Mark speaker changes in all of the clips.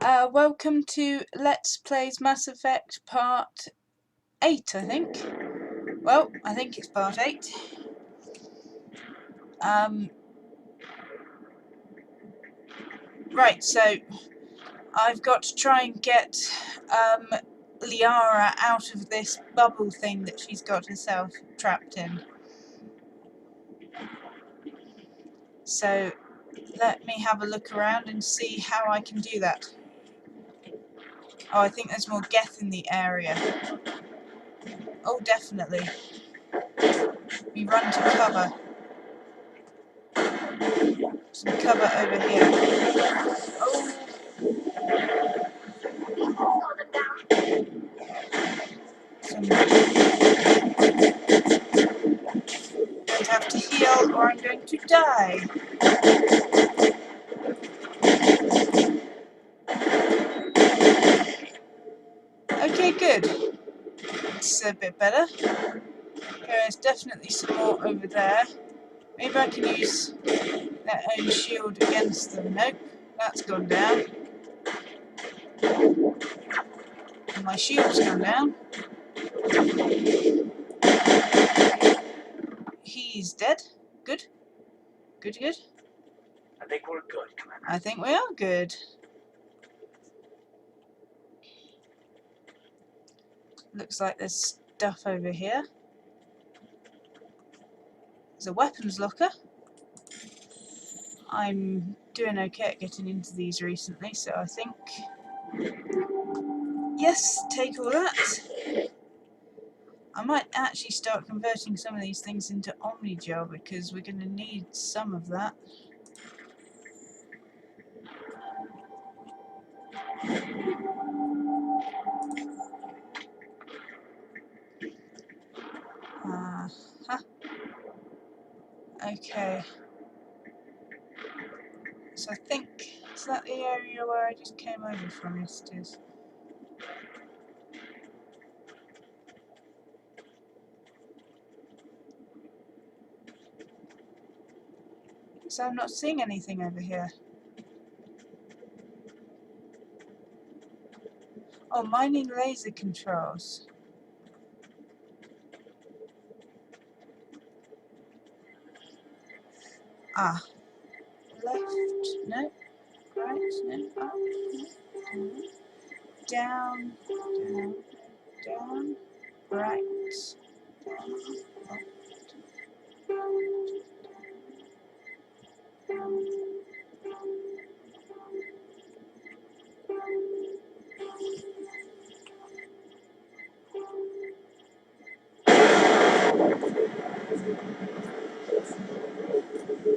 Speaker 1: Welcome to Let's Plays Mass Effect Part 8, I think. Well, I think it's Part 8. Right, so I've got to try and get Liara out of this bubble thing that she's got herself trapped in. So let me have a look around and see how I can do that. Oh, I think there's more Geth in the area. Oh, definitely. We run to cover. Some cover over here. Oh! I'm going to have to heal or I'm going to die. Okay, good. It's a bit better. There's definitely some more over there. Maybe I can use their own shield against them. Nope, that's gone down. And my shield's gone down. He's dead. Good. Good, good.
Speaker 2: I think we're good, Commander.
Speaker 1: I think we are good. Looks like there's stuff over here. There's a weapons locker. I'm doing okay at getting into these recently, so I think... Yes, take all that. I might actually start converting some of these things into Omnigel because we're going to need some of that. Okay. So I think, is that the area where I just came over from? Yes, it is. So I'm not seeing anything over here. Oh, mining laser controls. Ah. Left, no. Right, no. Up, no. Down, down, down. Right. Down, left, down.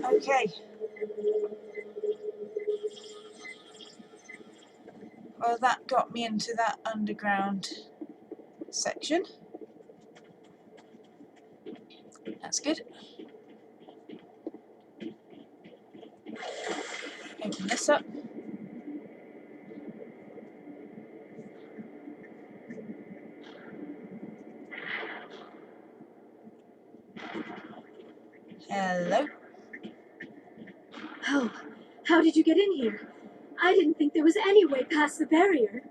Speaker 1: Okay. Well, that got me into that underground section. That's good. Open this up. Hello.
Speaker 3: Oh, how did you get in here? I didn't think there was any way past the barrier.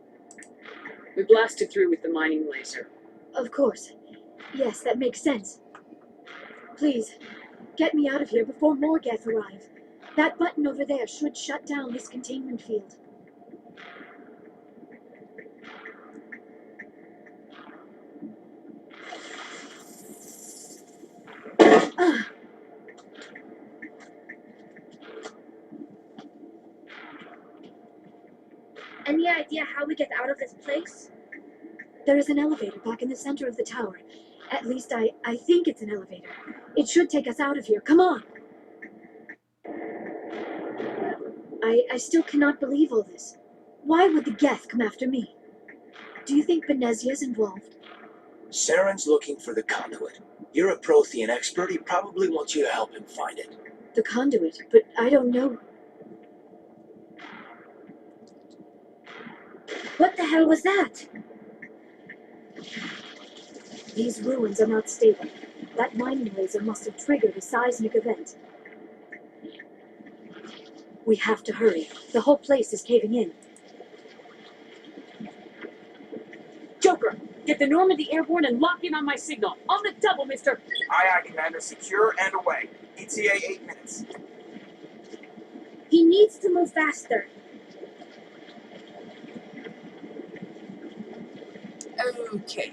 Speaker 4: We blasted through with the mining laser.
Speaker 3: Of course. Yes, that makes sense. Please, get me out of here before more Geth arrive. That button over there should shut down this containment field.
Speaker 5: Any idea how we get out of this place?
Speaker 3: There is an elevator back in the center of the tower. At least I think it's an elevator. It should take us out of here. Come on! I still cannot believe all this. Why would the Geth come after me? Do you think Benezia's involved?
Speaker 2: Saren's looking for the conduit. You're a Prothean expert. He probably wants you to help him find it.
Speaker 3: The conduit, but I don't know.
Speaker 5: What the hell was that?
Speaker 3: These ruins are not stable. That mining laser must have triggered a seismic event. We have to hurry. The whole place is caving in.
Speaker 4: Get the Normandy airborne and lock in on my signal. On the double, mister.
Speaker 6: Aye, Commander. Secure and away. ETA 8 minutes.
Speaker 5: He needs to move faster.
Speaker 1: Okay.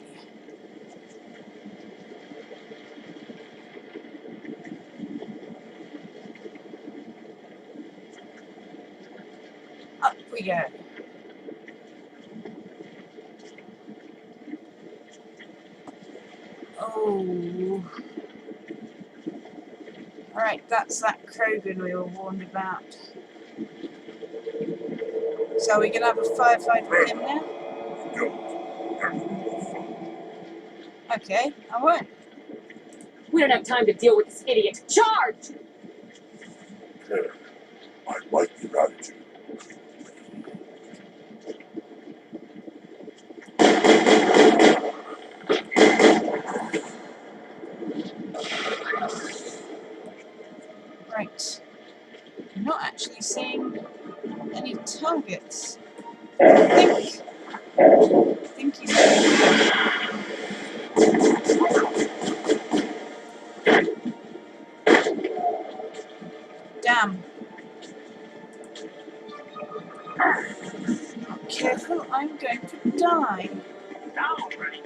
Speaker 1: Up we go. Oh. Alright, that's that Krogan we were warned about. So are we going to have a firefight with him now? Okay, I won't.
Speaker 4: We don't have time to deal with this idiot. Charge!
Speaker 7: I like your attitude.
Speaker 1: Right. I'm not actually seeing any targets. I think he's damn. Careful, I'm going to die.
Speaker 6: Now already.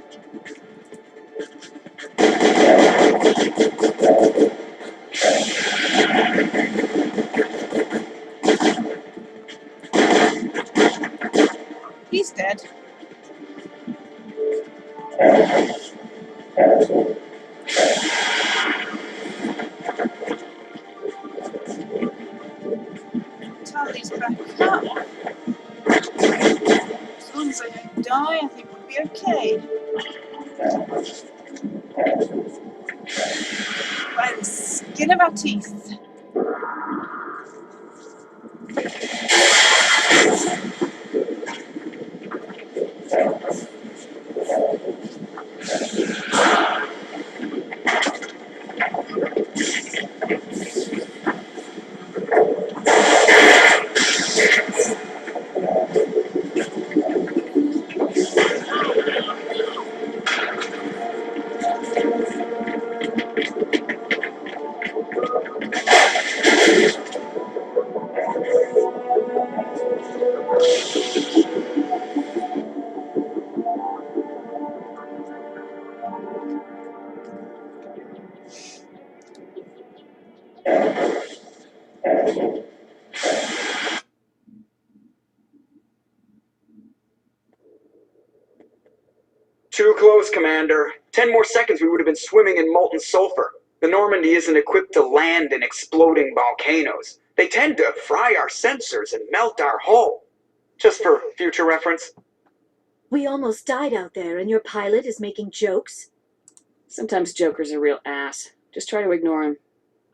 Speaker 1: He's dead. Tali's back up. As long as I don't die, I think we'll be okay. By the skin of our teeth.
Speaker 6: Too close, Commander. 10 more seconds we would have been swimming in molten sulfur. The Normandy isn't equipped to land in exploding volcanoes. They tend to fry our sensors and melt our hull. Just for future reference.
Speaker 3: We almost died out there, and your pilot is making jokes?
Speaker 4: Sometimes Joker's a real ass. Just try to ignore him.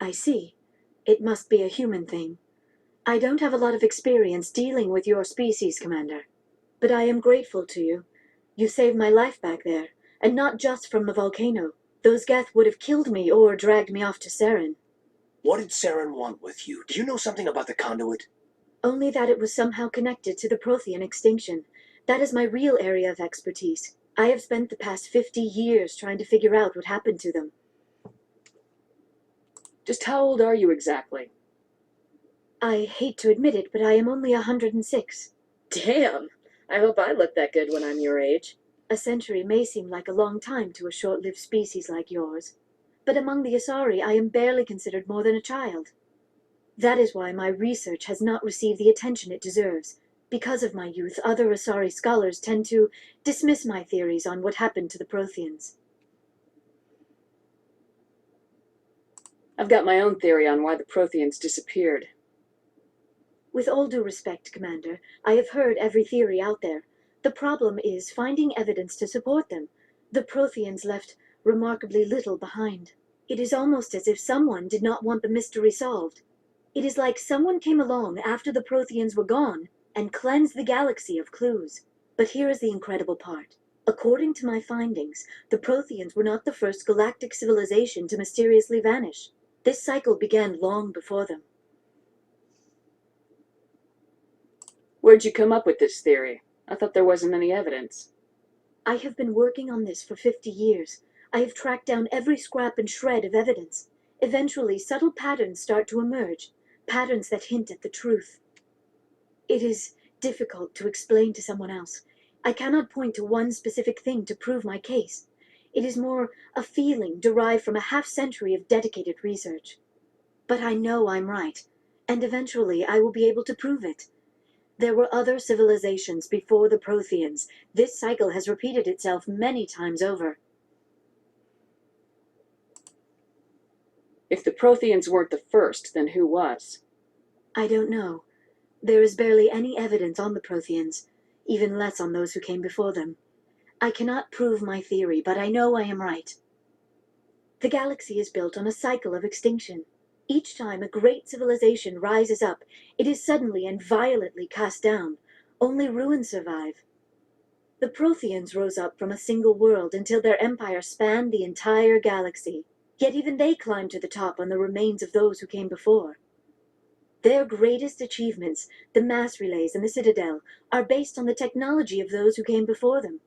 Speaker 3: I see. It must be a human thing. I don't have a lot of experience dealing with your species, Commander. But I am grateful to you. You saved my life back there, and not just from the volcano. Those Geth would have killed me or dragged me off to Saren.
Speaker 2: What did Saren want with you? Do you know something about the conduit?
Speaker 3: Only that it was somehow connected to the Prothean extinction. That is my real area of expertise. I have spent the past 50 years trying to figure out what happened to them.
Speaker 4: Just how old are you exactly?
Speaker 3: I hate to admit it, but I am only 106.
Speaker 4: Damn! I hope I look that good when I'm your age.
Speaker 3: A century may seem like a long time to a short-lived species like yours. But among the Asari, I am barely considered more than a child. That is why my research has not received the attention it deserves. Because of my youth, other Asari scholars tend to dismiss my theories on what happened to the Protheans.
Speaker 4: I've got my own theory on why the Protheans disappeared.
Speaker 3: With all due respect, Commander, I have heard every theory out there. The problem is finding evidence to support them. The Protheans left remarkably little behind. It is almost as if someone did not want the mystery solved. It is like someone came along after the Protheans were gone and cleansed the galaxy of clues. But here is the incredible part. According to my findings, the Protheans were not the first galactic civilization to mysteriously vanish. This cycle began long before them.
Speaker 4: Where'd you come up with this theory? I thought there wasn't any evidence.
Speaker 3: I have been working on this for 50 years. I have tracked down every scrap and shred of evidence. Eventually, subtle patterns start to emerge, patterns that hint at the truth. It is difficult to explain to someone else. I cannot point to one specific thing to prove my case. It is more a feeling derived from a half-century of dedicated research. But I know I'm right, and eventually I will be able to prove it. There were other civilizations before the Protheans. This cycle has repeated itself many times over.
Speaker 4: If the Protheans weren't the first, then who was?
Speaker 3: I don't know. There is barely any evidence on the Protheans, even less on those who came before them. I cannot prove my theory, but I know I am right. The galaxy is built on a cycle of extinction. Each time a great civilization rises up, it is suddenly and violently cast down. Only ruins survive. The Protheans rose up from a single world until their empire spanned the entire galaxy. Yet even they climbed to the top on the remains of those who came before. Their greatest achievements, the mass relays and the Citadel, are based on the technology of those who came before them.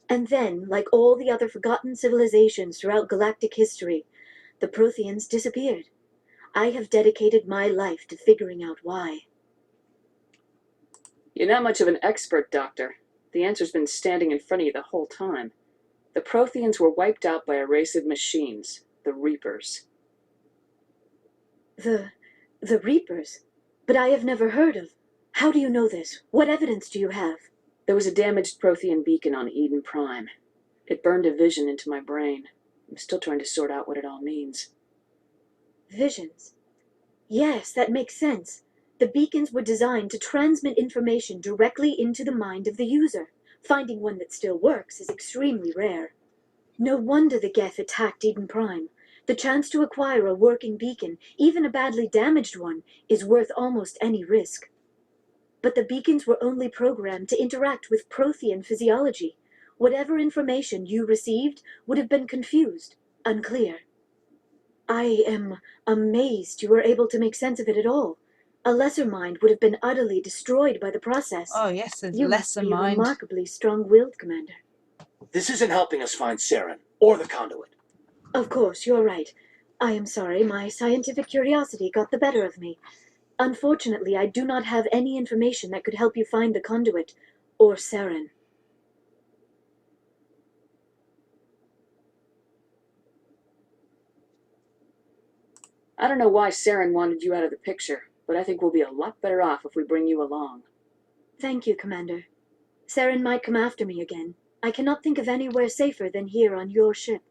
Speaker 3: And then, like all the other forgotten civilizations throughout galactic history, the Protheans disappeared. I have dedicated my life to figuring out why.
Speaker 4: You're not much of an expert, Doctor. The answer's been standing in front of you the whole time. The Protheans were wiped out by a race of machines, the Reapers.
Speaker 3: The Reapers? But I have never heard of. How do you know this? What evidence do you have?
Speaker 4: There was a damaged Prothean beacon on Eden Prime. It burned a vision into my brain. I'm still trying to sort out what it all means.
Speaker 3: Visions. Yes, that makes sense. The beacons were designed to transmit information directly into the mind of the user. Finding one that still works is extremely rare. No wonder the Geth attacked Eden Prime. The chance to acquire a working beacon, even a badly damaged one, is worth almost any risk. But the beacons were only programmed to interact with Prothean physiology. Whatever information you received would have been confused, unclear. I am amazed you were able to make sense of it at all. A lesser mind would have been utterly destroyed by the process.
Speaker 1: Oh yes, a
Speaker 3: You
Speaker 1: lesser
Speaker 3: must be
Speaker 1: mind.
Speaker 3: remarkably strong-willed, Commander.
Speaker 2: This isn't helping us find Saren or the conduit.
Speaker 3: Of course, you're right. I am sorry, my scientific curiosity got the better of me. Unfortunately, I do not have any information that could help you find the conduit, or Saren.
Speaker 4: I don't know why Saren wanted you out of the picture, but I think we'll be a lot better off if we bring you along.
Speaker 3: Thank you, Commander. Saren might come after me again. I cannot think of anywhere safer than here on your ship.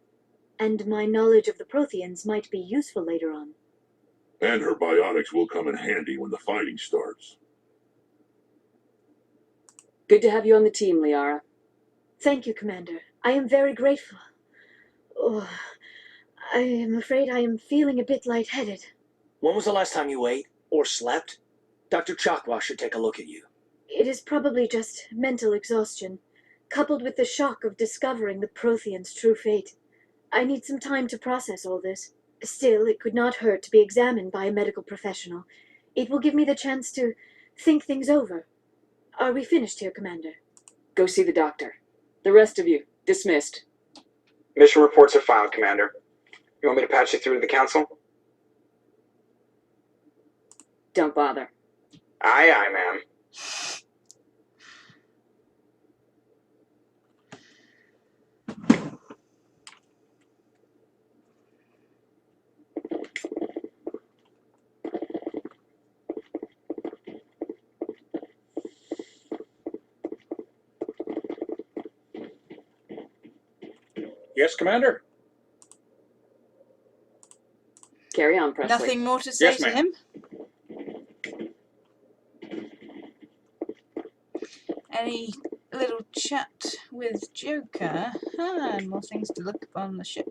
Speaker 3: And my knowledge of the Protheans might be useful later on.
Speaker 7: And her biotics will come in handy when the fighting starts.
Speaker 4: Good to have you on the team, Liara.
Speaker 3: Thank you, Commander. I am very grateful. Oh, I am afraid I am feeling a bit lightheaded.
Speaker 2: When was the last time you ate or slept? Dr. Chakwa should take a look at you.
Speaker 3: It is probably just mental exhaustion, coupled with the shock of discovering the Protheans' true fate. I need some time to process all this. Still, it could not hurt to be examined by a medical professional. It will give me the chance to think things over. Are we finished here, Commander?
Speaker 4: Go see the doctor. The rest of you, dismissed.
Speaker 6: Mission reports are filed, Commander. You want me to patch you through to the Council?
Speaker 4: Don't bother.
Speaker 6: Aye, aye, ma'am.
Speaker 8: Yes, Commander?
Speaker 4: Carry on, Presley.
Speaker 1: Nothing more to say
Speaker 8: Yes,
Speaker 1: to
Speaker 8: ma'am.
Speaker 1: him? Any little chat with Joker? More things to look up on the ship.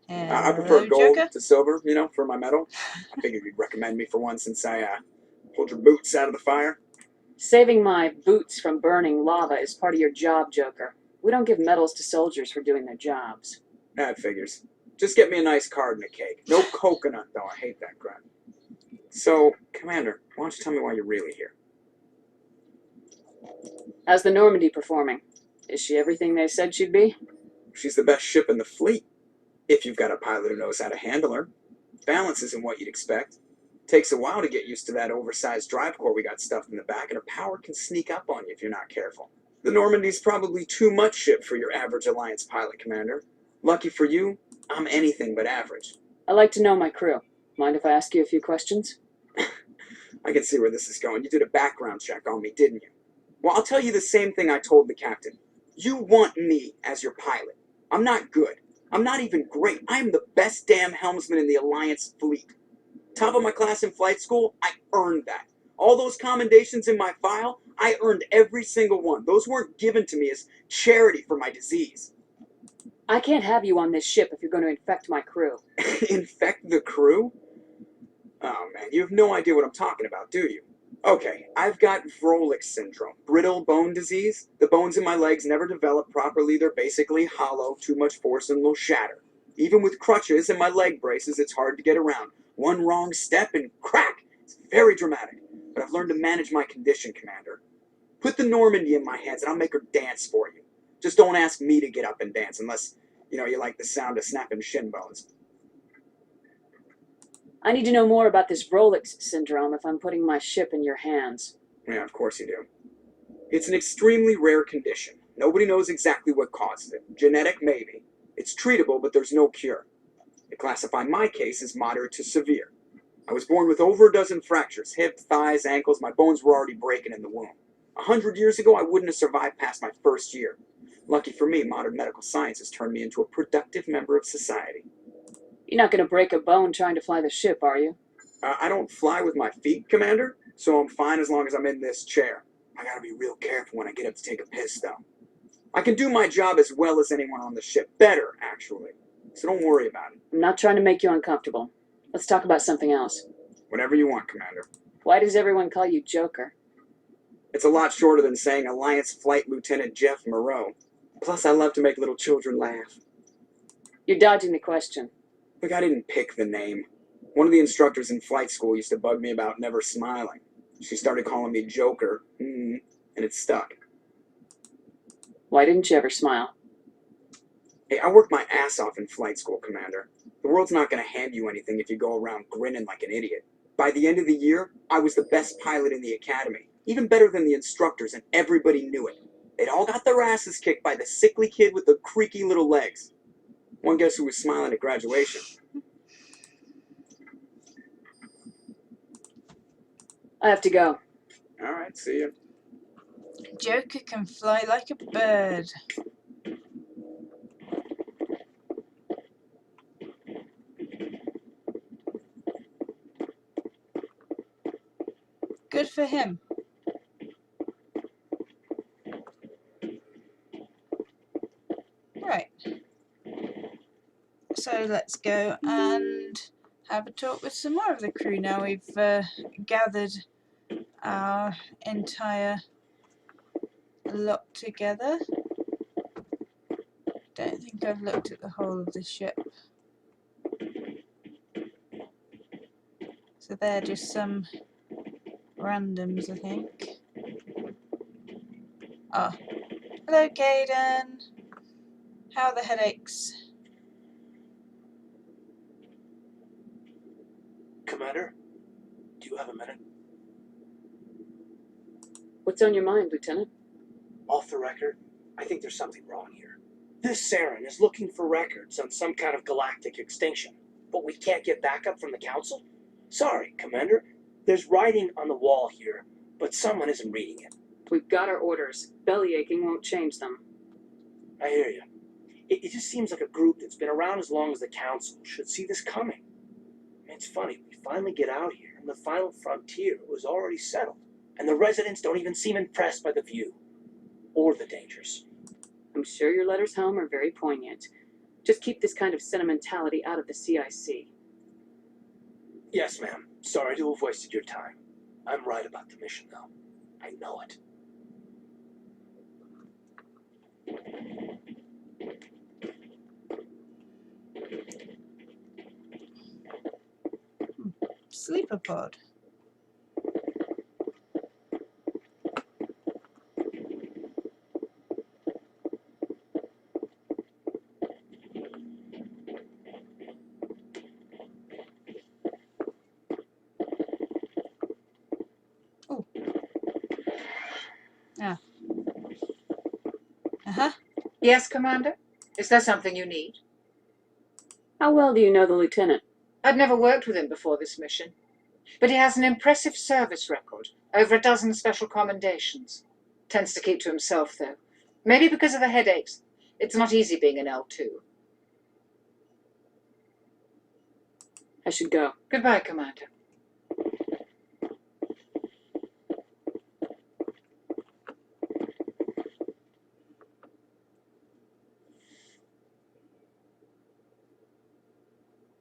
Speaker 6: I prefer
Speaker 1: Hello,
Speaker 6: gold
Speaker 1: Joker?
Speaker 6: to silver, for my medal. I figured you'd recommend me for one since I pulled your boots out of the fire.
Speaker 4: Saving my boots from burning lava is part of your job, Joker. We don't give medals to soldiers for doing their jobs.
Speaker 6: That figures. Just get me a nice card and a cake. No coconut, though. I hate that crap. So, Commander, why don't you tell me why you're really here?
Speaker 4: How's the Normandy performing? Is she everything they said she'd be?
Speaker 6: She's the best ship in the fleet, if you've got a pilot who knows how to handle her. Balance isn't what you'd expect. Takes a while to get used to that oversized drive core we got stuffed in the back, and her power can sneak up on you if you're not careful. The Normandy's probably too much ship for your average Alliance pilot, Commander. Lucky for you, I'm anything but average.
Speaker 4: I like to know my crew. Mind if I ask you a few questions?
Speaker 6: I can see where this is going. You did a background check on me, didn't you? Well, I'll tell you the same thing I told the captain. You want me as your pilot. I'm not good. I'm not even great. I am the best damn helmsman in the Alliance fleet. Top of my class in flight school, I earned that. All those commendations in my file, I earned every single one. Those weren't given to me as charity for my disease.
Speaker 4: I can't have you on this ship if you're going to infect my crew.
Speaker 6: Infect the crew? Oh man, you have no idea what I'm talking about, do you? Okay, I've got Wrex syndrome, brittle bone disease. The bones in my legs never develop properly. They're basically hollow, too much force and they'll shatter. Even with crutches and my leg braces, it's hard to get around. One wrong step and crack! It's very dramatic. But I've learned to manage my condition, Commander. Put the Normandy in my hands and I'll make her dance for you. Just don't ask me to get up and dance unless, you like the sound of snapping shin bones.
Speaker 4: I need to know more about this Wrex syndrome if I'm putting my ship in your hands.
Speaker 6: Yeah, of course you do. It's an extremely rare condition. Nobody knows exactly what causes it. Genetic, maybe. It's treatable, but there's no cure. They classify my case as moderate to severe. I was born with over a dozen fractures, hip, thighs, ankles. My bones were already breaking in the womb. 100 years ago, I wouldn't have survived past my first year. Lucky for me, modern medical science has turned me into a productive member of society.
Speaker 4: You're not going to break a bone trying to fly the ship, are you?
Speaker 6: I don't fly with my feet, Commander, so I'm fine as long as I'm in this chair. I gotta be real careful when I get up to take a piss, though. I can do my job as well as anyone on the ship. Better, actually. So don't worry about it.
Speaker 4: I'm not trying to make you uncomfortable. Let's talk about something else.
Speaker 6: Whatever you want, Commander.
Speaker 4: Why does everyone call you Joker?
Speaker 6: It's a lot shorter than saying Alliance Flight Lieutenant Jeff Moreau. Plus, I love to make little children laugh.
Speaker 4: You're dodging the question.
Speaker 6: Look, I didn't pick the name. One of the instructors in flight school used to bug me about never smiling. She started calling me Joker, and it stuck.
Speaker 4: Why didn't you ever smile?
Speaker 6: Hey, I worked my ass off in flight school, Commander. The world's not going to hand you anything if you go around grinning like an idiot. By the end of the year, I was the best pilot in the academy. Even better than the instructors, and everybody knew it. They'd all got their asses kicked by the sickly kid with the creaky little legs. One guess who was smiling at graduation?
Speaker 4: I have to go.
Speaker 6: All right, see ya.
Speaker 1: Joker can fly like a bird. Good for him. Right. So let's go and have a talk with some more of the crew now we've gathered our entire lot together. Don't think I've looked at the whole of the ship. So they're just some randoms, I think. Ah, hello Kaiden. How are the headaches?
Speaker 2: Commander, do you have a minute?
Speaker 4: What's on your mind, Lieutenant?
Speaker 9: Off the record, I think there's something wrong here. This Saren is looking for records on some kind of galactic extinction, but we can't get backup from the Council? Sorry, Commander. There's writing on the wall here, but someone isn't reading it.
Speaker 4: We've got our orders. Belly aching won't change them.
Speaker 9: I hear you. It just seems like a group that's been around as long as the Council should see this coming. It's funny, we finally get out here, and the final frontier was already settled, and the residents don't even seem impressed by the view, or the dangers.
Speaker 4: I'm sure your letters home are very poignant. Just keep this kind of sentimentality out of the CIC.
Speaker 9: Yes, ma'am. Sorry to have wasted your time. I'm right about the mission, though. I know it.
Speaker 1: Sleeper pod. Ah. Uh-huh.
Speaker 10: Yes, Commander? Is there something you need?
Speaker 4: How well do you know the lieutenant?
Speaker 10: I'd never worked with him before this mission, but he has an impressive service record, over a dozen special commendations. Tends to keep to himself, though. Maybe because of the headaches. It's not easy being an L2.
Speaker 4: I should go.
Speaker 10: Goodbye, Commander.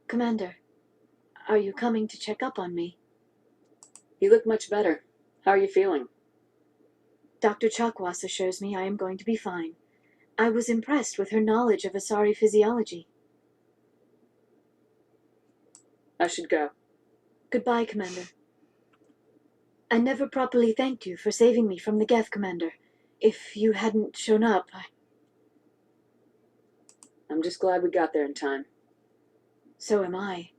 Speaker 3: Commander, are you coming to check up on me?
Speaker 4: You look much better. How are you feeling?
Speaker 3: Dr. Chakwas assures me I am going to be fine. I was impressed with her knowledge of Asari physiology.
Speaker 4: I should go.
Speaker 3: Goodbye, Commander. I never properly thanked you for saving me from the Geth, Commander. If you hadn't shown up,
Speaker 4: I'm just glad we got there in time.
Speaker 3: So am I.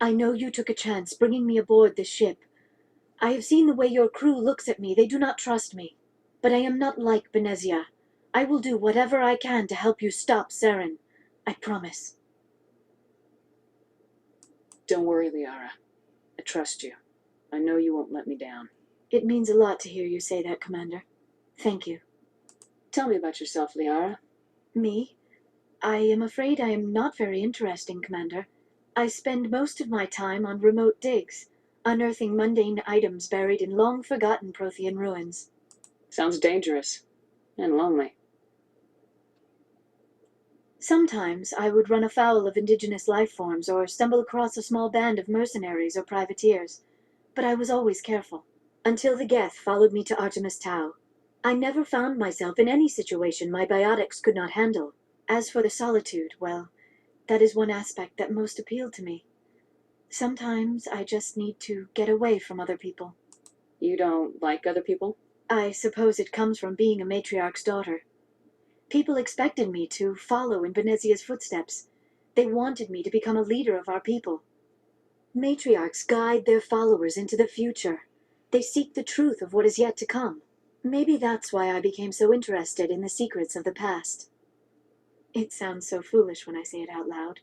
Speaker 3: I know you took a chance bringing me aboard this ship. I have seen the way your crew looks at me. They do not trust me. But I am not like Benezia. I will do whatever I can to help you stop Saren. I promise.
Speaker 4: Don't worry, Liara. I trust you. I know you won't let me down.
Speaker 3: It means a lot to hear you say that, Commander. Thank you.
Speaker 4: Tell me about yourself, Liara.
Speaker 3: Me? I am afraid I am not very interesting, Commander. I spend most of my time on remote digs, unearthing mundane items buried in long-forgotten Prothean ruins.
Speaker 4: Sounds dangerous. And lonely.
Speaker 3: Sometimes I would run afoul of indigenous life forms or stumble across a small band of mercenaries or privateers. But I was always careful. Until the Geth followed me to Artemis Tau. I never found myself in any situation my biotics could not handle. As for the solitude, well, that is one aspect that most appealed to me. Sometimes I just need to get away from other people.
Speaker 4: You don't like other people?
Speaker 3: I suppose it comes from being a matriarch's daughter. People expected me to follow in Benezia's footsteps. They wanted me to become a leader of our people. Matriarchs guide their followers into the future. They seek the truth of what is yet to come. Maybe that's why I became so interested in the secrets of the past. It sounds so foolish when I say it out loud.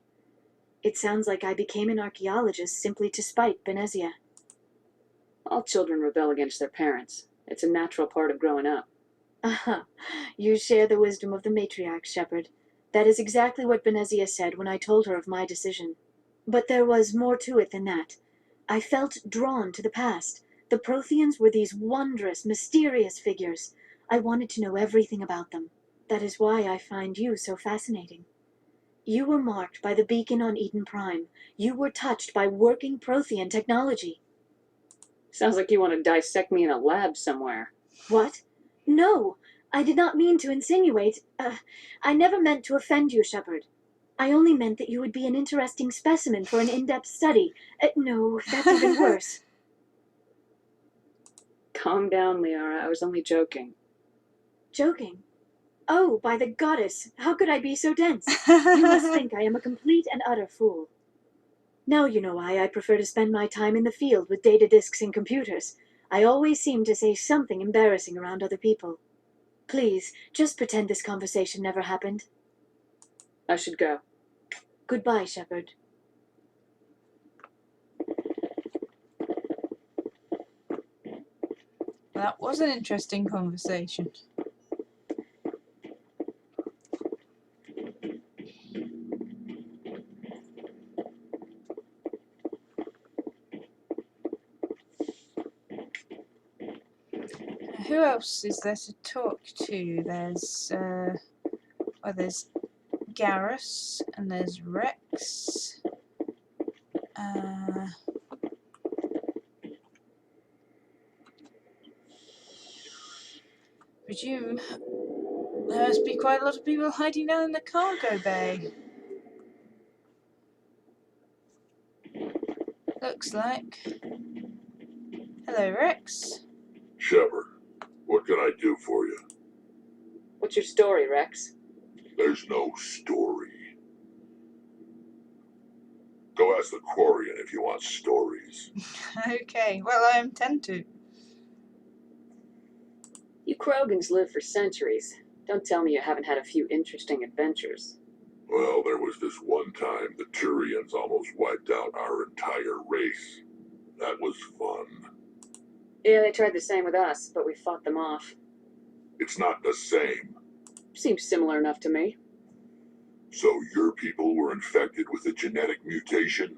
Speaker 3: It sounds like I became an archaeologist simply to spite Benezia.
Speaker 4: All children rebel against their parents. It's a natural part of growing up.
Speaker 3: Aha, you share the wisdom of the matriarch, Shepherd. That is exactly what Benezia said when I told her of my decision. But there was more to it than that. I felt drawn to the past. The Protheans were these wondrous, mysterious figures. I wanted to know everything about them. That is why I find you so fascinating. You were marked by the beacon on Eden Prime. You were touched by working Prothean technology.
Speaker 4: Sounds like you want to dissect me in a lab somewhere.
Speaker 3: What? No, I did not mean to insinuate. I never meant to offend you, Shepherd. I only meant that you would be an interesting specimen for an in-depth study. No, that's even worse.
Speaker 4: Calm down, Liara. I was only joking.
Speaker 3: Joking? Oh, by the goddess, how could I be so dense? You must think I am a complete and utter fool. Now you know why I prefer to spend my time in the field with data disks and computers. I always seem to say something embarrassing around other people. Please, just pretend this conversation never happened.
Speaker 4: I should go.
Speaker 3: Goodbye, Shepherd.
Speaker 1: That was an interesting conversation. Who else is there to talk to? There's there's Garrus and there's Wrex. Presume there must be quite a lot of people hiding down in the cargo bay. Looks like. Hello, Wrex.
Speaker 7: Shepard, what can I do for you?
Speaker 4: What's your story, Wrex?
Speaker 7: There's no story. Go ask the Quarian if you want stories.
Speaker 1: Okay, well, I intend to.
Speaker 4: You Krogans live for centuries. Don't tell me you haven't had a few interesting adventures.
Speaker 7: Well, there was this one time the Turians almost wiped out our entire race. That was fun.
Speaker 4: Yeah, they tried the same with us, but we fought them off.
Speaker 7: It's not the same.
Speaker 4: Seems similar enough to me.
Speaker 7: So your people were infected with a genetic mutation?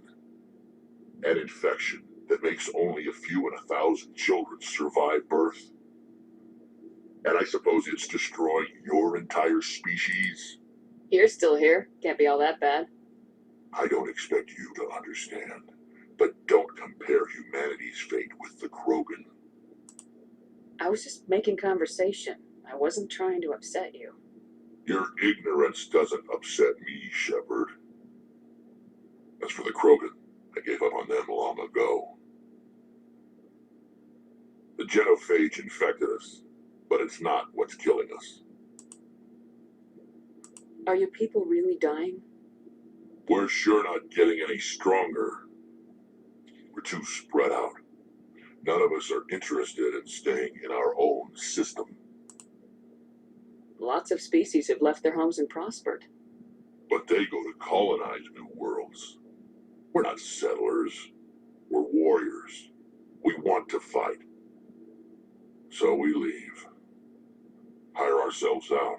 Speaker 7: An infection that makes only a few in 1,000 children survive birth? And I suppose it's destroying your entire species?
Speaker 4: You're still here. Can't be all that bad.
Speaker 7: I don't expect you to understand, but don't compare humanity's fate with the Krogan.
Speaker 4: I was just making conversation. I wasn't trying to upset you.
Speaker 7: Your ignorance doesn't upset me, Shepard. As for the Krogan, I gave up on them long ago. The genophage infected us, but it's not what's killing us.
Speaker 4: Are your people really dying?
Speaker 7: We're sure not getting any stronger. We're too spread out. None of us are interested in staying in our own system.
Speaker 4: Lots of species have left their homes and prospered.
Speaker 7: But they go to colonize new worlds. We're not settlers. We're warriors. We want to fight. So we leave. Hire ourselves out.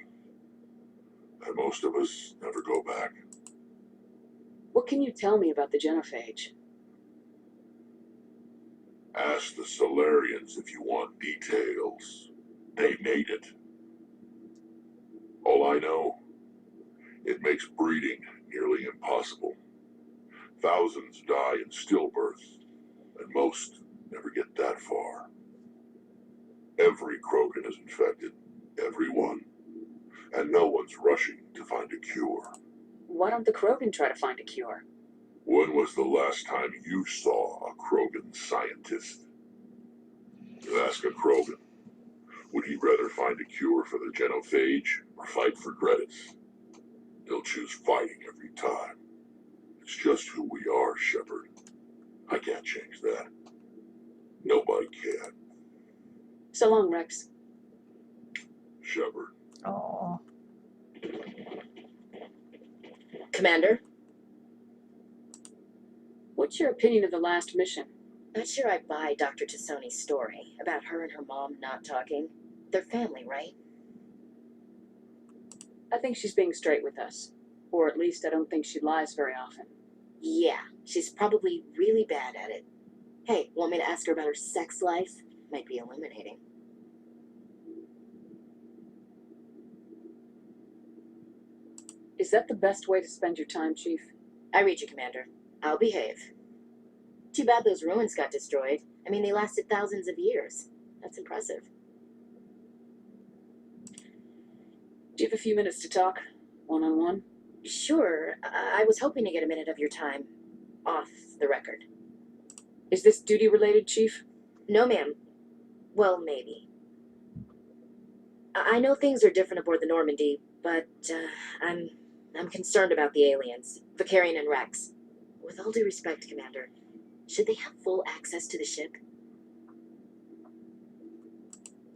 Speaker 7: And most of us never go back.
Speaker 4: What can you tell me about the genophage?
Speaker 7: Ask the Solarians if you want details. They made it. All I know, it makes breeding nearly impossible. Thousands die in stillbirth, and most never get that far. Every Krogan is infected, everyone, and no one's rushing to find a cure.
Speaker 4: Why don't the Krogan try to find a cure?
Speaker 7: When was the last time you saw a Krogan scientist? Ask a Krogan. Would he rather find a cure for the genophage or fight for credits? He'll choose fighting every time. It's just who we are, Shepard. I can't change that. Nobody can.
Speaker 4: So long, Wrex.
Speaker 7: Shepard.
Speaker 1: Oh.
Speaker 11: Commander?
Speaker 4: What's your opinion of the last mission?
Speaker 11: Not sure I buy Dr. Tassoni's story about her and her mom not talking. They're family, right?
Speaker 4: I think she's being straight with us. Or at least I don't think she lies very often.
Speaker 11: Yeah, she's probably really bad at it. Hey, want me to ask her about her sex life? Might be illuminating.
Speaker 4: Is that the best way to spend your time, Chief?
Speaker 11: I read you, Commander. I'll behave. Too bad those ruins got destroyed. I mean, they lasted thousands of years. That's impressive.
Speaker 4: Do you have a few minutes to talk? One-on-one?
Speaker 11: Sure. I was hoping to get a minute of your time. Off the record.
Speaker 4: Is this duty-related, Chief?
Speaker 11: No, ma'am. Well, maybe. I know things are different aboard the Normandy, but I'm concerned about the aliens, Vakarian and Wrex. With all due respect, Commander, should they have full access to the ship?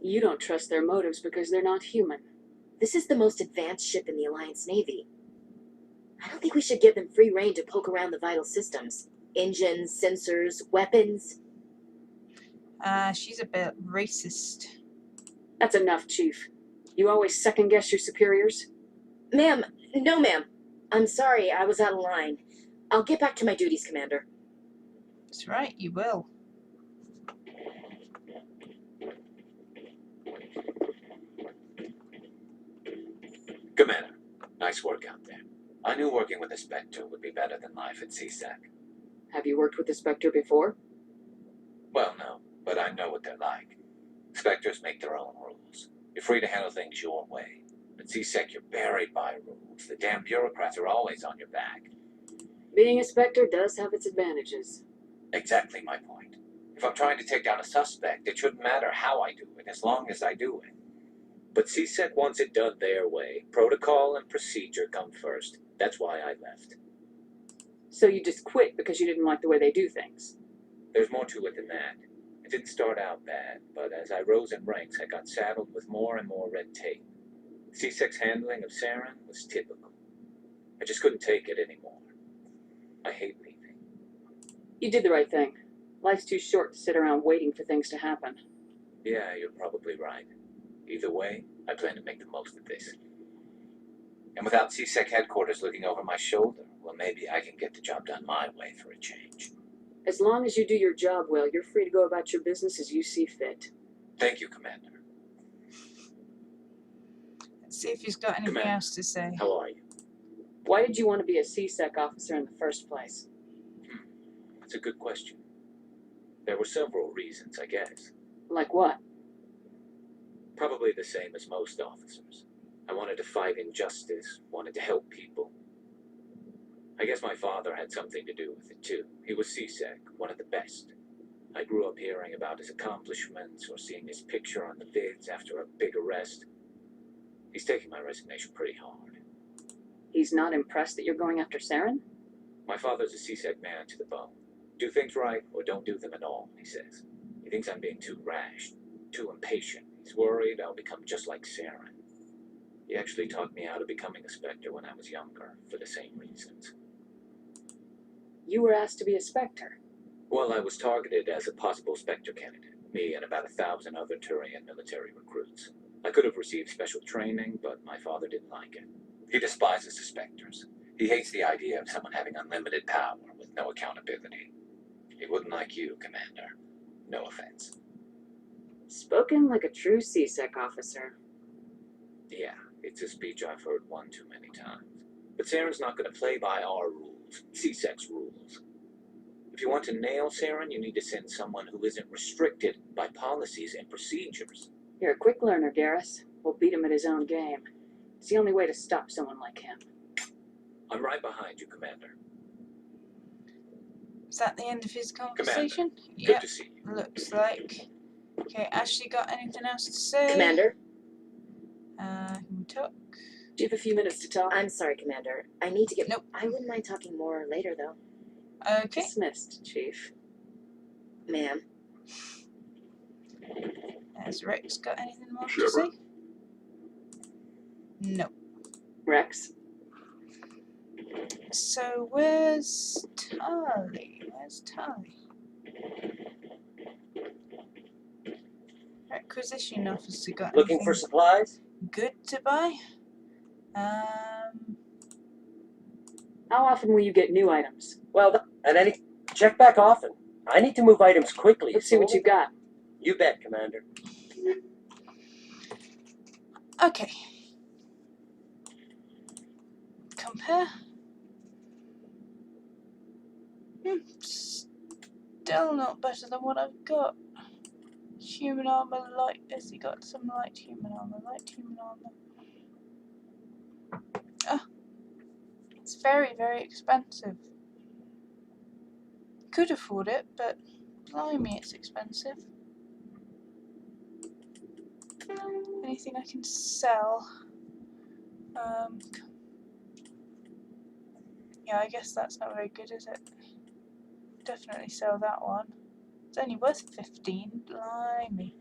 Speaker 4: You don't trust their motives because they're not human.
Speaker 11: This is the most advanced ship in the Alliance Navy. I don't think we should give them free rein to poke around the vital systems. Engines, sensors, weapons.
Speaker 1: She's a bit racist.
Speaker 4: That's enough, Chief. You always second-guess your superiors?
Speaker 11: Ma'am, no ma'am. I'm sorry, I was out of line. I'll get back to my duties, Commander.
Speaker 1: That's right, you will.
Speaker 12: Commander, nice work out there. I knew working with the Spectre would be better than life at CSEC.
Speaker 4: Have you worked with the Spectre before?
Speaker 12: Well, no, but I know what they're like. Spectres make their own rules. You're free to handle things your way. At CSEC, you're buried by rules. The damn bureaucrats are always on your back.
Speaker 4: Being a Spectre does have its advantages.
Speaker 12: Exactly my point. If I'm trying to take down a suspect, it shouldn't matter how I do it, as long as I do it. But CSEC wants it done their way. Protocol and procedure come first. That's why I left.
Speaker 4: So you just quit because you didn't like the way they do things?
Speaker 12: There's more to it than that. It didn't start out bad, but as I rose in ranks, I got saddled with more and more red tape. C-Sec's handling of Saren was typical. I just couldn't take it anymore. I hate leaving.
Speaker 4: You did the right thing. Life's too short to sit around waiting for things to happen.
Speaker 12: Yeah, you're probably right. Either way, I plan to make the most of this. And without C-Sec headquarters looking over my shoulder, well, maybe I can get the job done my way for a change.
Speaker 4: As long as you do your job well, you're free to go about your business as you see fit.
Speaker 12: Thank you, Commander.
Speaker 1: Let's see if he's got anything
Speaker 12: Commander,
Speaker 1: else to say.
Speaker 12: how are you?
Speaker 4: Why did you want to be a C-Sec officer in the first place?
Speaker 12: That's a good question. There were several reasons, I guess.
Speaker 4: Like what?
Speaker 12: Probably the same as most officers. I wanted to fight injustice, wanted to help people. I guess my father had something to do with it too. He was C-Sec, one of the best. I grew up hearing about his accomplishments or seeing his picture on the vids after a big arrest. He's taking my resignation pretty hard.
Speaker 4: He's not impressed that you're going after Saren?
Speaker 12: My father's a C-Sec man to the bone. Do things right or don't do them at all, he says. He thinks I'm being too rash, too impatient. He's worried I'll become just like Saren. He actually talked me out of becoming a Spectre when I was younger, for the same reasons.
Speaker 4: You were asked to be a Spectre.
Speaker 12: Well, I was targeted as a possible Spectre candidate, me and about 1,000 other Turian military recruits. I could have received special training, but my father didn't like it. He despises the Spectres. He hates the idea of someone having unlimited power with no accountability. He wouldn't like you, Commander. No offense.
Speaker 4: Spoken like a true C-Sec officer.
Speaker 12: Yeah, it's a speech I've heard one too many times. But Saren's not going to play by our rules, C-Sec's rules. If you want to nail Saren, you need to send someone who isn't restricted by policies and procedures.
Speaker 4: You're a quick learner, Garrus. We'll beat him at his own game. It's the only way to stop someone like him.
Speaker 12: I'm right behind you, Commander.
Speaker 1: Is that the end of his conversation?
Speaker 12: Commander, good to see you.
Speaker 1: Looks like. Okay, Ashley, got anything else to say?
Speaker 11: Commander?
Speaker 1: Can we talk?
Speaker 4: Do you have a few minutes to talk?
Speaker 11: I'm sorry, Commander. I need to get...
Speaker 1: Nope.
Speaker 11: I wouldn't mind talking more later, though.
Speaker 1: Okay.
Speaker 4: Dismissed, Chief.
Speaker 11: Ma'am.
Speaker 1: Has Wrex got anything more to
Speaker 7: Shepard.
Speaker 1: say? No.
Speaker 4: Wrex?
Speaker 1: So where's Tali? Where's Tali? Requisition officer got
Speaker 9: Looking
Speaker 1: anything
Speaker 9: for supplies?
Speaker 1: good to buy?
Speaker 4: How often will you get new items?
Speaker 9: Well, check back often. I need to move items quickly.
Speaker 4: Let's see what you got.
Speaker 9: You bet, Commander.
Speaker 1: Okay. Compare. Still not better than what I've got. Human armor, light. Has he got some light human armor? Light human armor. Ah, it's very, very expensive. Could afford it, but blimey, it's expensive. Anything I can sell? Yeah, I guess that's not very good, is it? Definitely sell that one. It's only worth 15. Blimey.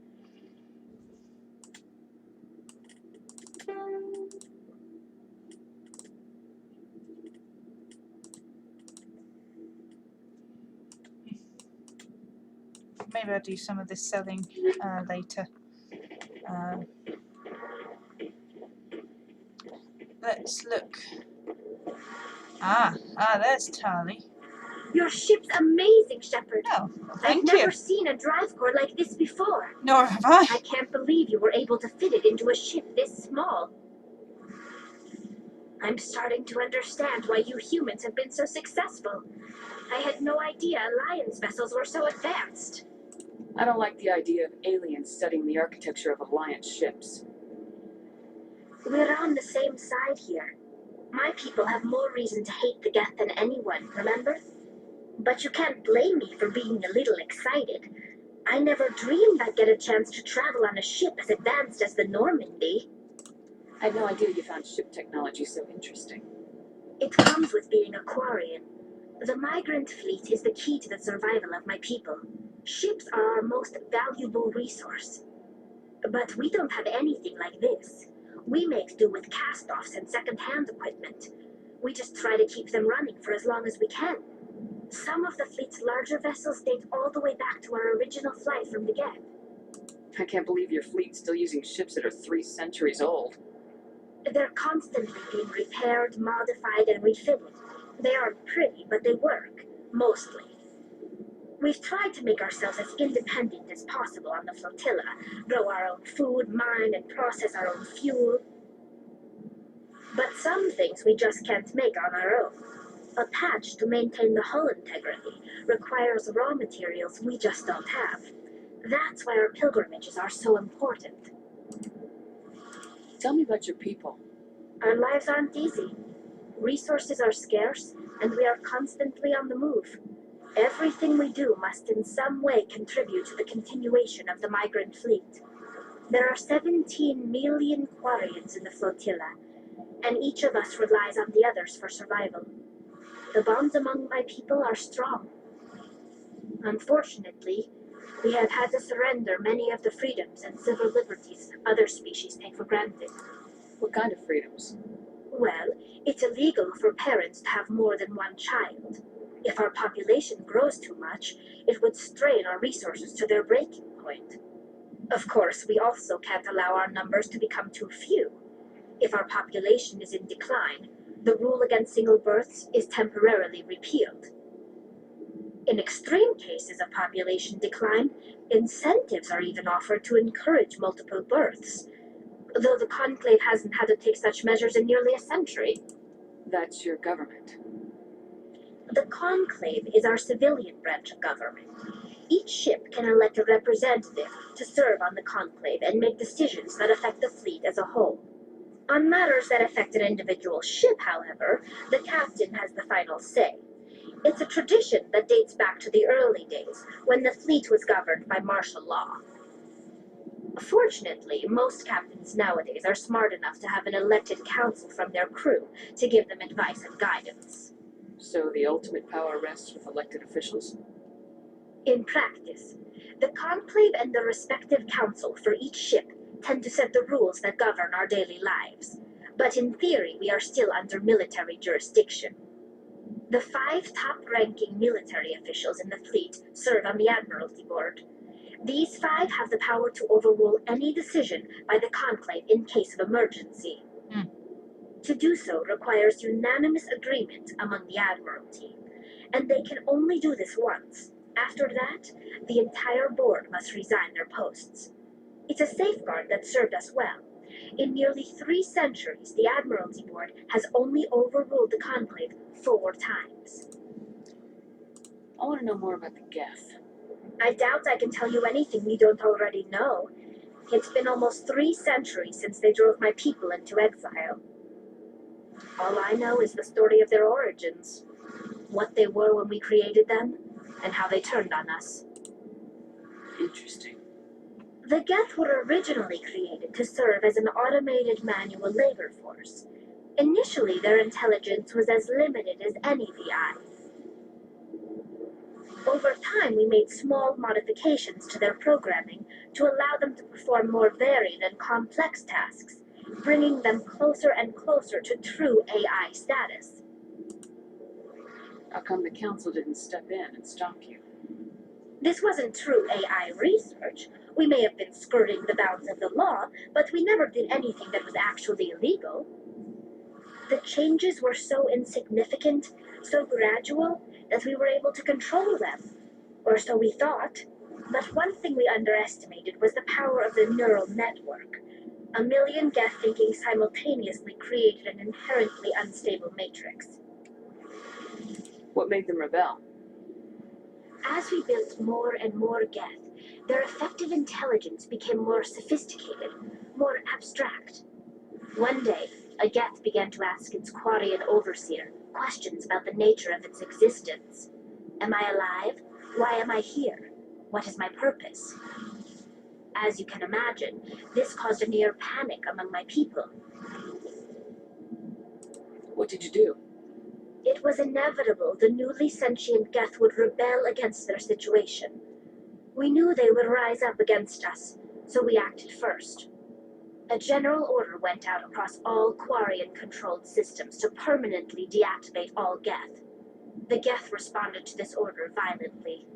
Speaker 1: Maybe I'll do some of this selling later. Let's look. There's Tali.
Speaker 5: Your ship's amazing, Shepard.
Speaker 1: Oh, well,
Speaker 5: I've
Speaker 1: thank
Speaker 5: never
Speaker 1: you.
Speaker 5: seen a drive core like this before.
Speaker 1: Nor have I.
Speaker 5: I can't believe you were able to fit it into a ship this small. I'm starting to understand why you humans have been so successful. I had no idea Alliance vessels were so advanced.
Speaker 4: I don't like the idea of aliens studying the architecture of Alliance ships.
Speaker 5: We're on the same side here. My people have more reason to hate the Geth than anyone, remember? But you can't blame me for being a little excited. I never dreamed I'd get a chance to travel on a ship as advanced as the Normandy.
Speaker 4: I had no idea you found ship technology so interesting.
Speaker 5: It comes with being a Quarian. The migrant fleet is the key to the survival of my people. Ships are our most valuable resource. But we don't have anything like this. We make do with cast-offs and second-hand equipment. We just try to keep them running for as long as we can. Some of the fleet's larger vessels date all the way back to our original flight from the Geth.
Speaker 4: I can't believe your fleet's still using ships that are 3 centuries old.
Speaker 5: They're constantly being repaired, modified, and refitted. They aren't pretty, but they work, mostly. We've tried to make ourselves as independent as possible on the flotilla, grow our own food, mine, and process our own fuel. But some things we just can't make on our own. A patch to maintain the hull integrity requires raw materials we just don't have. That's why our pilgrimages are so important.
Speaker 4: Tell me about your people.
Speaker 5: Our lives aren't easy. Resources are scarce, and we are constantly on the move. Everything we do must in some way contribute to the continuation of the migrant fleet. There are 17 million Quarians in the flotilla, and each of us relies on the others for survival. The bonds among my people are strong. Unfortunately, we have had to surrender many of the freedoms and civil liberties other species take for granted.
Speaker 4: What kind of freedoms?
Speaker 5: Well, it's illegal for parents to have more than one child. If our population grows too much, it would strain our resources to their breaking point. Of course, we also can't allow our numbers to become too few. If our population is in decline, the rule against single births is temporarily repealed. In extreme cases of population decline, incentives are even offered to encourage multiple births, though the Conclave hasn't had to take such measures in nearly a century.
Speaker 4: That's your government.
Speaker 5: The Conclave is our civilian branch of government. Each ship can elect a representative to serve on the Conclave and make decisions that affect the fleet as a whole. On matters that affect an individual ship, however, the captain has the final say. It's a tradition that dates back to the early days, when the fleet was governed by martial law. Fortunately, most captains nowadays are smart enough to have an elected council from their crew to give them advice and guidance.
Speaker 4: So the ultimate power rests with elected officials?
Speaker 5: In practice, the Conclave and the respective council for each ship tend to set the rules that govern our daily lives, but in theory we are still under military jurisdiction. The 5 top-ranking military officials in the fleet serve on the Admiralty Board. These 5 have the power to overrule any decision by the Conclave in case of emergency. To do so requires unanimous agreement among the Admiralty, and they can only do this once. After that, the entire board must resign their posts. It's a safeguard that served us well. In nearly 3 centuries, the Admiralty Board has only overruled the Conclave 4 times.
Speaker 4: I want to know more about the Geth.
Speaker 5: I doubt I can tell you anything you don't already know. It's been almost 3 centuries since they drove my people into exile. All I know is the story of their origins, what they were when we created them, and how they turned on us.
Speaker 4: Interesting.
Speaker 5: The Geth were originally created to serve as an automated manual labor force. Initially, their intelligence was as limited as any VI. Over time, we made small modifications to their programming to allow them to perform more varied and complex tasks, bringing them closer and closer to true AI status.
Speaker 4: How come the council didn't step in and stop you?
Speaker 5: This wasn't true AI research. We may have been skirting the bounds of the law, but we never did anything that was actually illegal. The changes were so insignificant, so gradual, that we were able to control them. Or so we thought. But one thing we underestimated was the power of the neural network. 1 million Geth thinking simultaneously created an inherently unstable matrix.
Speaker 4: What made them rebel?
Speaker 5: As we built more and more Geth, their effective intelligence became more sophisticated, more abstract. One day, a Geth began to ask its Quarian overseer questions about the nature of its existence. Am I alive? Why am I here? What is my purpose? As you can imagine, this caused a near panic among my people.
Speaker 4: What did you do?
Speaker 5: It was inevitable the newly sentient Geth would rebel against their situation. We knew they would rise up against us, so we acted first. A general order went out across all Quarian-controlled systems to permanently deactivate all Geth. The Geth responded to this order violently.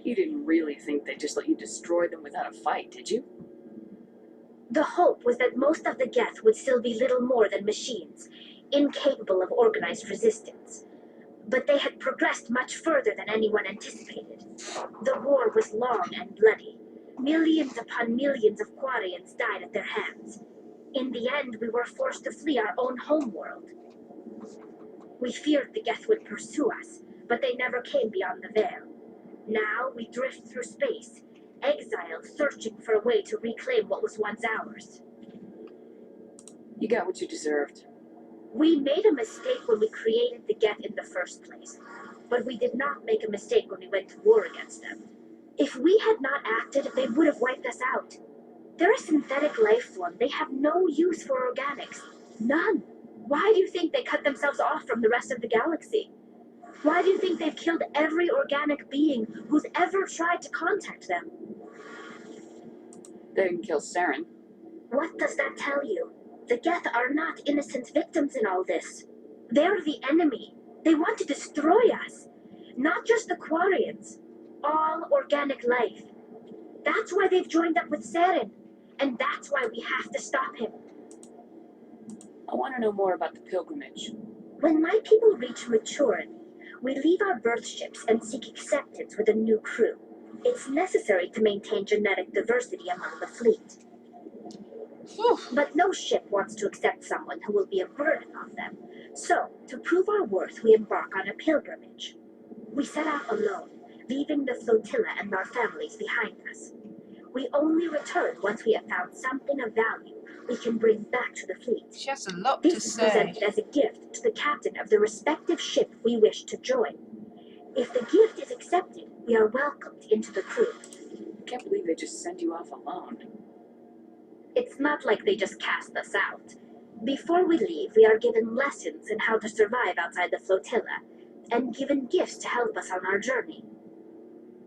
Speaker 4: You didn't really think they'd just let you destroy them without a fight, did you?
Speaker 5: The hope was that most of the Geth would still be little more than machines, incapable of organized resistance. But they had progressed much further than anyone anticipated. The war was long and bloody. Millions upon millions of Quarians died at their hands. In the end, we were forced to flee our own homeworld. We feared the Geth would pursue us, but they never came beyond the Veil. Now we drift through space, exiled, searching for a way to reclaim what was once ours.
Speaker 4: You got what you deserved.
Speaker 5: We made a mistake when we created the Geth in the first place, but we did not make a mistake when we went to war against them. If we had not acted, they would have wiped us out. They're a synthetic life form. They have no use for organics. None. Why do you think they cut themselves off from the rest of the galaxy? Why do you think they've killed every organic being who's ever tried to contact them?
Speaker 4: They didn't kill Saren.
Speaker 5: What does that tell you? The Geth are not innocent victims in all this. They're the enemy. They want to destroy us. Not just the Quarians. All organic life. That's why they've joined up with Saren. And that's why we have to stop him.
Speaker 4: I want to know more about the pilgrimage.
Speaker 5: When my people reach maturity, we leave our birth ships and seek acceptance with a new crew. It's necessary to maintain genetic diversity among the fleet. But no ship wants to accept someone who will be a burden on them. So, to prove our worth, we embark on a pilgrimage. We set out alone, leaving the flotilla and our families behind us. We only return once we have found something of value we can bring back to the fleet.
Speaker 1: She has a lot to
Speaker 5: This is
Speaker 1: say.
Speaker 5: presented as a gift to the captain of the respective ship we wish to join. If the gift is accepted, we are welcomed into the crew.
Speaker 4: I can't believe they just sent you off alone.
Speaker 5: It's not like they just cast us out. Before we leave, we are given lessons in how to survive outside the flotilla, and given gifts to help us on our journey.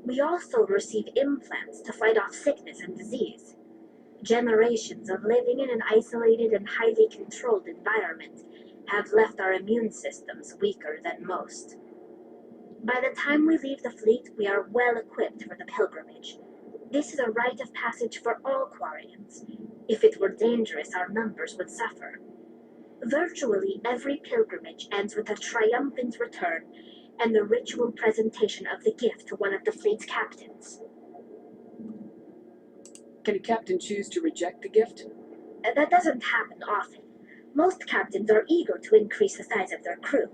Speaker 5: We also receive implants to fight off sickness and disease. Generations of living in an isolated and highly controlled environment have left our immune systems weaker than most. By the time we leave the fleet, we are well equipped for the pilgrimage. This is a rite of passage for all Quarians. If it were dangerous, our numbers would suffer. Virtually every pilgrimage ends with a triumphant return and the ritual presentation of the gift to one of the fleet's captains.
Speaker 4: Can a captain choose to reject the gift?
Speaker 5: That doesn't happen often. Most captains are eager to increase the size of their crew.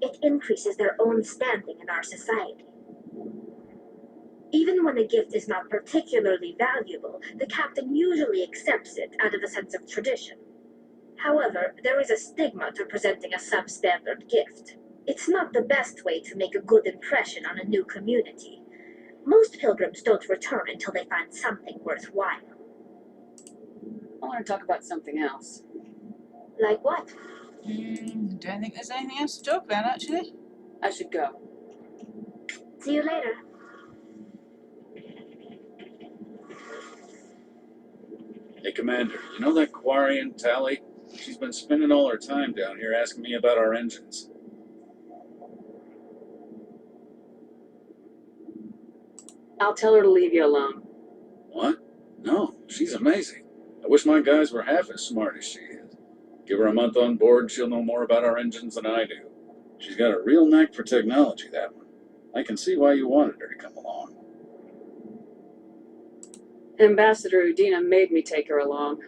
Speaker 5: It increases their own standing in our society. Even when a gift is not particularly valuable, the captain usually accepts it out of a sense of tradition. However, there is a stigma to presenting a substandard gift. It's not the best way to make a good impression on a new community. Most pilgrims don't return until they find something worthwhile.
Speaker 4: I want to talk about something else.
Speaker 5: Like what?
Speaker 1: Don't think there's anything else to talk about, actually.
Speaker 4: I should go.
Speaker 5: See you later.
Speaker 8: Hey, Commander, you know that Quarian, Tali? She's been spending all her time down here asking me about our engines.
Speaker 4: I'll tell her to leave you alone.
Speaker 8: What? No, she's amazing. I wish my guys were half as smart as she is. Give her a month on board and she'll know more about our engines than I do. She's got a real knack for technology, that one. I can see why you wanted her to come along.
Speaker 4: Ambassador Udina made me take her along.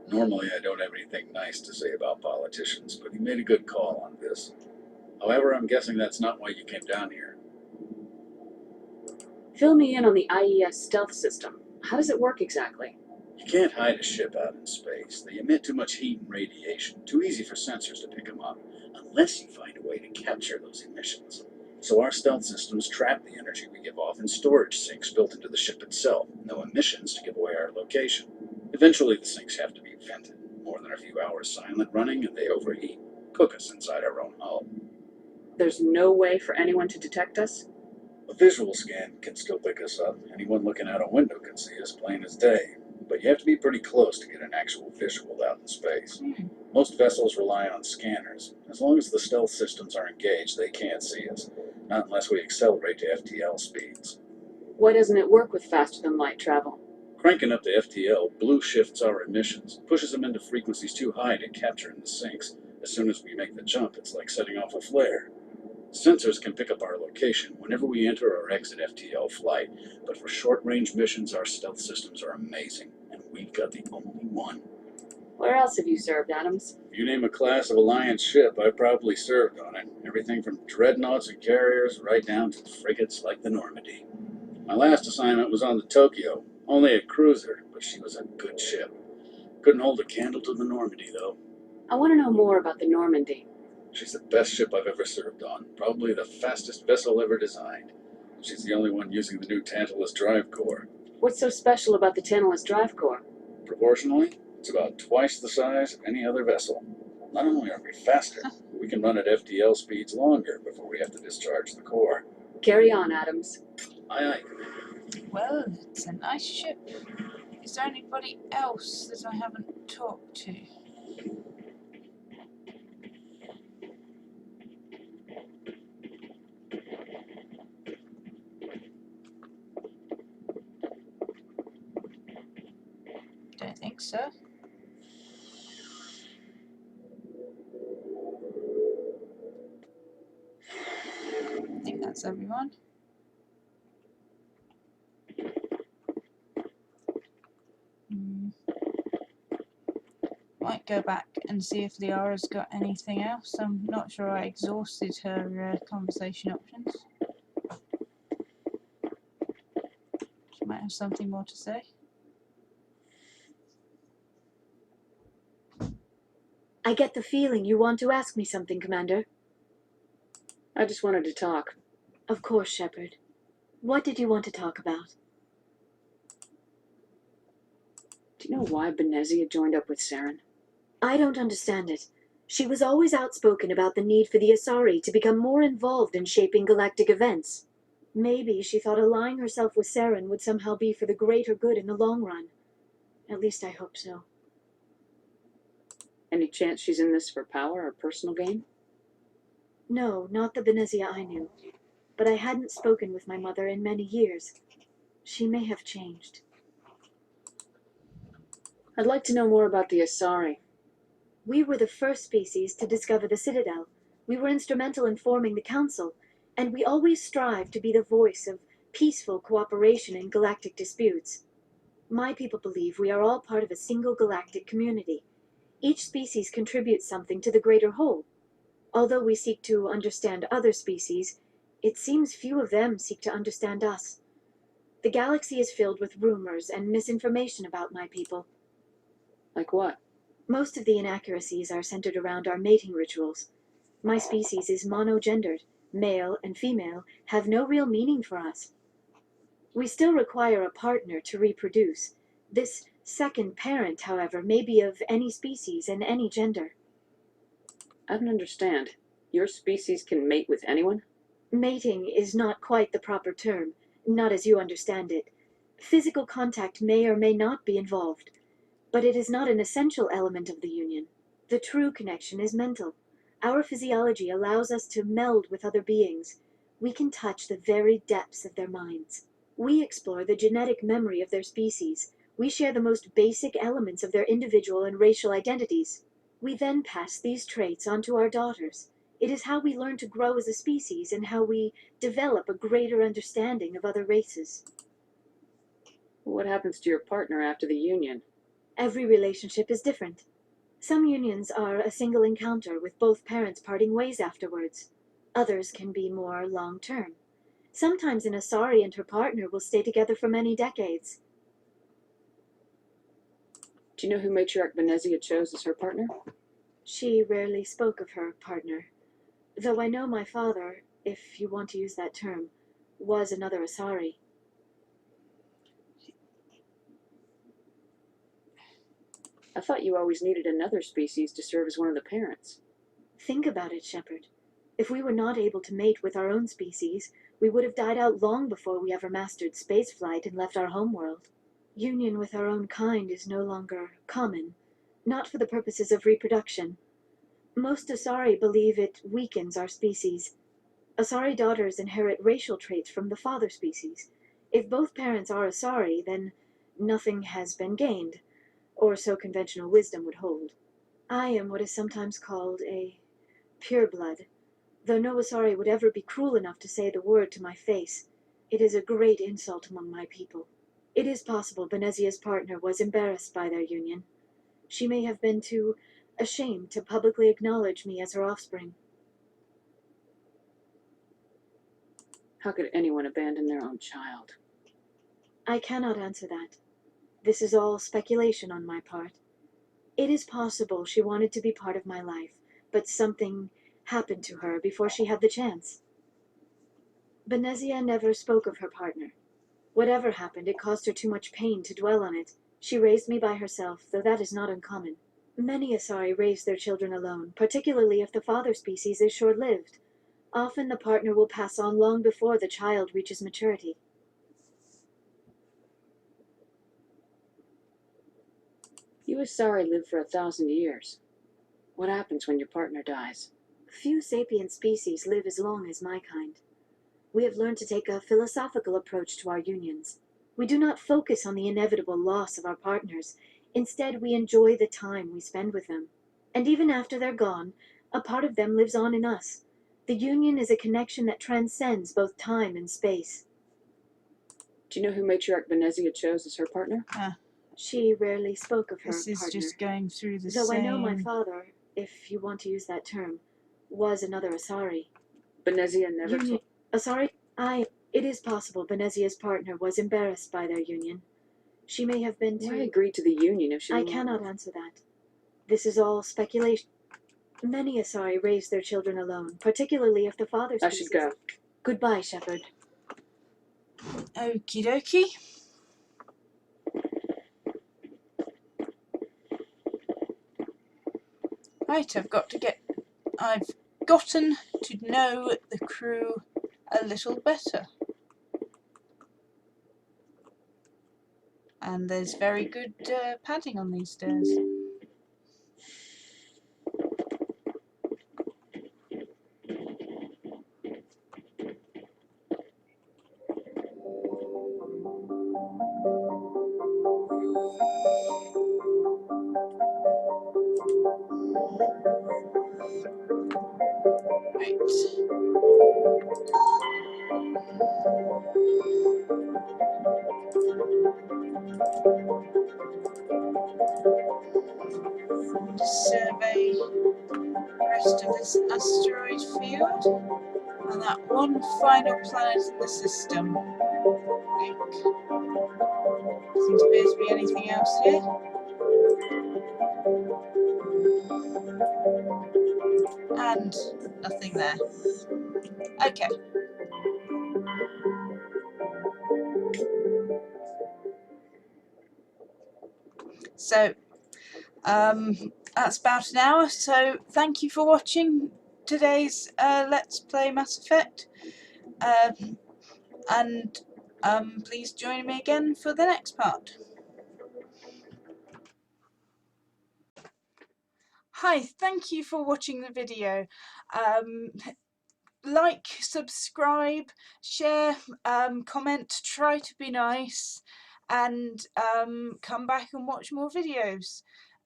Speaker 8: Normally I don't have anything nice to say about politicians, but he made a good call on this. However, I'm guessing that's not why you came down here.
Speaker 4: Fill me in on the IES stealth system. How does it work exactly?
Speaker 8: You can't hide a ship out in space. They emit too much heat and radiation. Too easy for sensors to pick them up, unless you find a way to capture those emissions. So our stealth systems trap the energy we give off in storage sinks built into the ship itself. No emissions to give away our location. Eventually the sinks have to be vented. More than a few hours silent running and they overheat. Cook us inside our own hull.
Speaker 4: There's no way for anyone to detect us?
Speaker 8: A visual scan can still pick us up. Anyone looking out a window can see us plain as day. But you have to be pretty close to get an actual visual out in space. Most vessels rely on scanners. As long as the stealth systems are engaged, they can't see us. Not unless we accelerate to FTL speeds.
Speaker 4: Why doesn't it work with faster-than-light travel?
Speaker 8: Cranking up to FTL blue shifts our emissions, pushes them into frequencies too high to capture in the sinks. As soon as we make the jump, it's like setting off a flare. Sensors can pick up our location whenever we enter or exit FTL flight, but for short-range missions, our stealth systems are amazing, and we've got the only one.
Speaker 4: Where else have you served, Adams?
Speaker 8: If you name a class of Alliance ship, I probably served on it. Everything from dreadnoughts and carriers right down to frigates like the Normandy. My last assignment was on the Tokyo, only a cruiser, but she was a good ship. Couldn't hold a candle to the Normandy, though.
Speaker 4: I want to know more about the Normandy.
Speaker 8: She's the best ship I've ever served on, probably the fastest vessel ever designed. She's the only one using the new Tantalus drive core.
Speaker 4: What's so special about the Tantalus drive core?
Speaker 8: Proportionally, it's about twice the size of any other vessel. Not only are we faster, we can run at FTL speeds longer before we have to discharge the core.
Speaker 4: Carry on, Adams.
Speaker 8: Aye, aye.
Speaker 1: Well, it's a nice ship. Is there anybody else that I haven't talked to? Don't think so. I think that's everyone. Might go back and see if Liara's got anything else. I'm not sure I exhausted her conversation options. She might have something more to say.
Speaker 3: I get the feeling you want to ask me something, Commander.
Speaker 4: I just wanted to talk.
Speaker 3: Of course, Shepard. What did you want to talk about?
Speaker 4: Do you know why Benezia joined up with Saren?
Speaker 3: I don't understand it. She was always outspoken about the need for the Asari to become more involved in shaping galactic events. Maybe she thought allying herself with Saren would somehow be for the greater good in the long run. At least I hope so.
Speaker 4: Any chance she's in this for power or personal gain?
Speaker 3: No, not the Benezia I knew. But I hadn't spoken with my mother in many years. She may have changed.
Speaker 4: I'd like to know more about the Asari.
Speaker 3: We were the first species to discover the Citadel. We were instrumental in forming the Council, and we always strive to be the voice of peaceful cooperation in galactic disputes. My people believe we are all part of a single galactic community. Each species contributes something to the greater whole. Although we seek to understand other species, it seems few of them seek to understand us. The galaxy is filled with rumors and misinformation about my people.
Speaker 4: Like what?
Speaker 3: Most of the inaccuracies are centered around our mating rituals. My species is monogendered. Male and female have no real meaning for us. We still require a partner to reproduce. This second parent, however, may be of any species and any gender.
Speaker 4: I don't understand. Your species can mate with anyone?
Speaker 3: Mating is not quite the proper term, not as you understand it. Physical contact may or may not be involved, but it is not an essential element of the union. The true connection is mental. Our physiology allows us to meld with other beings. We can touch the very depths of their minds. We explore the genetic memory of their species. We share the most basic elements of their individual and racial identities. We then pass these traits on to our daughters. It is how we learn to grow as a species and how we develop a greater understanding of other races.
Speaker 4: What happens to your partner after the union?
Speaker 3: Every relationship is different. Some unions are a single encounter with both parents parting ways afterwards. Others can be more long-term. Sometimes an Asari and her partner will stay together for many decades.
Speaker 4: Do you know who Matriarch Benezia chose as her partner?
Speaker 3: She rarely spoke of her partner. Though I know my father, if you want to use that term, was another Asari.
Speaker 4: I thought you always needed another species to serve as one of the parents.
Speaker 3: Think about it, Shepard. If we were not able to mate with our own species, we would have died out long before we ever mastered spaceflight and left our homeworld. Union with our own kind is no longer common, not for the purposes of reproduction. Most Asari believe it weakens our species. Asari daughters inherit racial traits from the father species. If both parents are Asari, then nothing has been gained, or so conventional wisdom would hold. I am what is sometimes called a pureblood, though no Asari would ever be cruel enough to say the word to my face. It is a great insult among my people. It is possible Benezia's partner was embarrassed by their union. She may have been too ashamed to publicly acknowledge me as her offspring.
Speaker 4: How could anyone abandon their own child?
Speaker 3: I cannot answer that. This is all speculation on my part. It is possible she wanted to be part of my life, but something happened to her before she had the chance. Benezia never spoke of her partner. Whatever happened, it caused her too much pain to dwell on it. She raised me by herself, though that is not uncommon. Many Asari raise their children alone, particularly if the father species is short-lived. Often the partner will pass on long before the child reaches maturity.
Speaker 4: You Asari live for 1,000 years. What happens when your partner dies?
Speaker 3: Few sapient species live as long as my kind. We have learned to take a philosophical approach to our unions. We do not focus on the inevitable loss of our partners. Instead, we enjoy the time we spend with them. And even after they're gone, a part of them lives on in us. The union is a connection that transcends both time and space.
Speaker 4: Do you know who matriarch Benezia chose as her partner?
Speaker 3: She rarely spoke of her
Speaker 1: This is
Speaker 3: partner.
Speaker 1: just going through the
Speaker 3: Though
Speaker 1: same...
Speaker 3: I know my father, if you want to use that term, was another Asari.
Speaker 4: Benezia never told...
Speaker 3: Asari? It is possible Benezia's partner was embarrassed by their union. She may have been too...
Speaker 4: Why agree to the union if she...
Speaker 3: I cannot answer that. This is all speculation. Many Asari raise their children alone, particularly if the father species...
Speaker 4: I should go.
Speaker 3: Goodbye, Shepherd.
Speaker 1: Okie dokie. Right, I've gotten to know the crew a little better. And there's very good padding on these stairs. Right. Just survey the rest of this asteroid field and that one final planet in the system. I think. Doesn't appear to be anything else here. And nothing there. Okay. So that's about an hour, so thank you for watching today's Let's Play Mass Effect, and please join me again for the next part. Hi, thank you for watching the video. Like, subscribe, share, comment, try to be nice, and come back and watch more videos.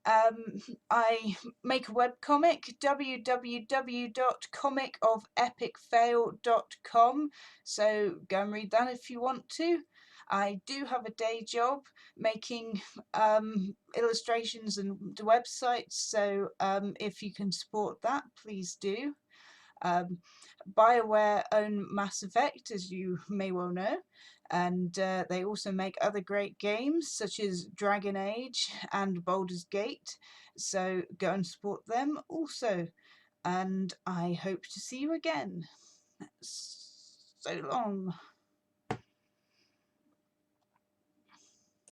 Speaker 1: I make a webcomic, www.comicofepicfail.com, so go and read that if you want to. I do have a day job making illustrations and websites, so if you can support that, please do. BioWare own Mass Effect, as you may well know, and they also make other great games such as Dragon Age and Baldur's Gate, so go and support them also, and I hope to see you again. So long.